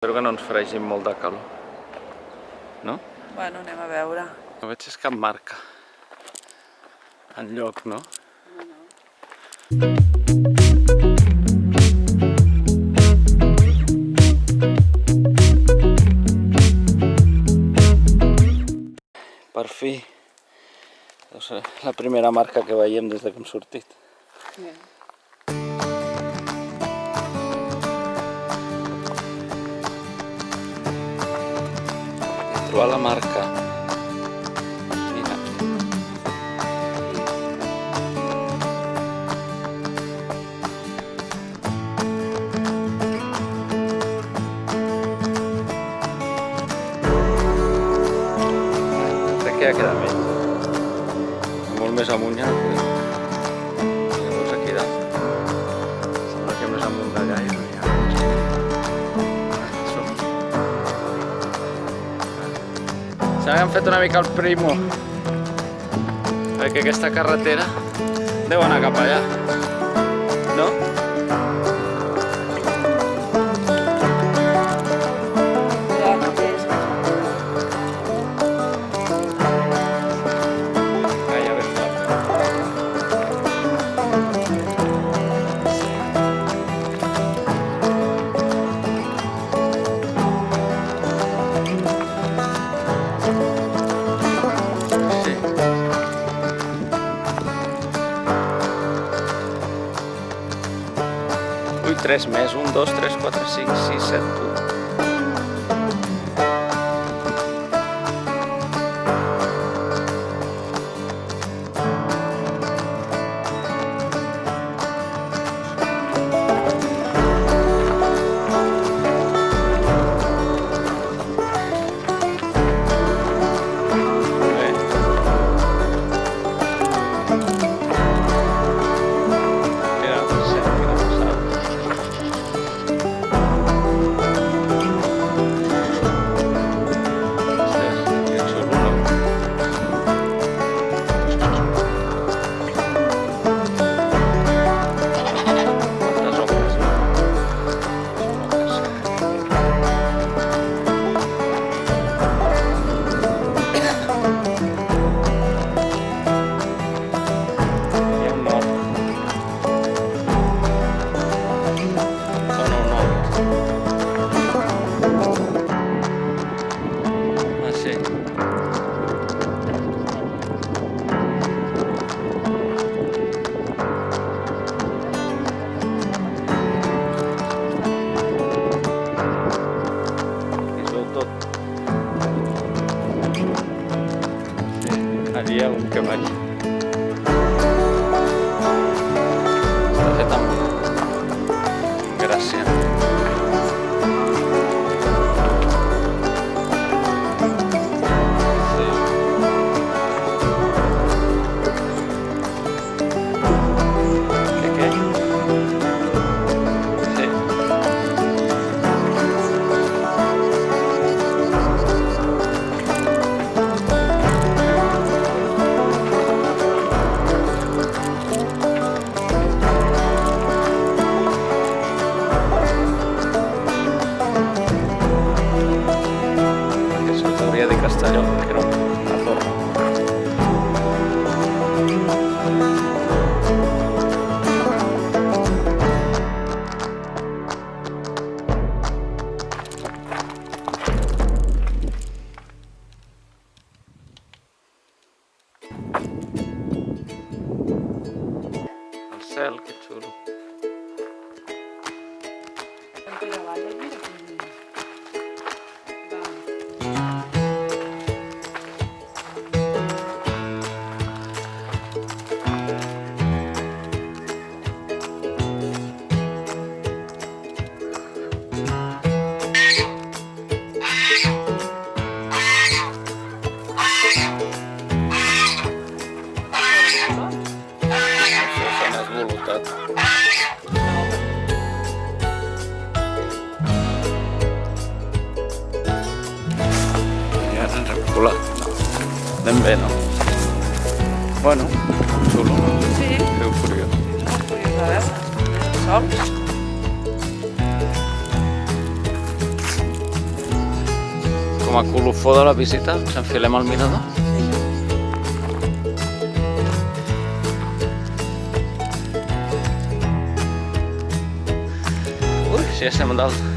Espero que no ens fregin molt de calor, no? Bueno, anem a veure. No veig és cap marca enlloc, no? Per fi, deu ser la primera marca que veiem des que hem sortit. Trobar la marca. Mira. Crec que ja queda menys. Molt més amunt ja no podem. Llavors aquí dalt. Sembla que més amunt d'allà ja no hi ha. S'han fet una mica el primo perquè aquesta carretera deu anar cap allà, no? Gairebé està. Ui, 3 més, 1, 2, 3, 4, 5, 6, 7, 1. Allí algun que vaig. Està fet amb gràcia. Sí. Què? Sí. De Castelló, que era una torre. El cel, que xulo. Voluntat. Ja ens hem colat. Anem bé, no? Bueno, xulo, no? Sí. Déu curiós. Molt curiós, a veure. Sols. Com a colofó de la visita, ens enfilem al mirador. Ui, sí, estem a dalt.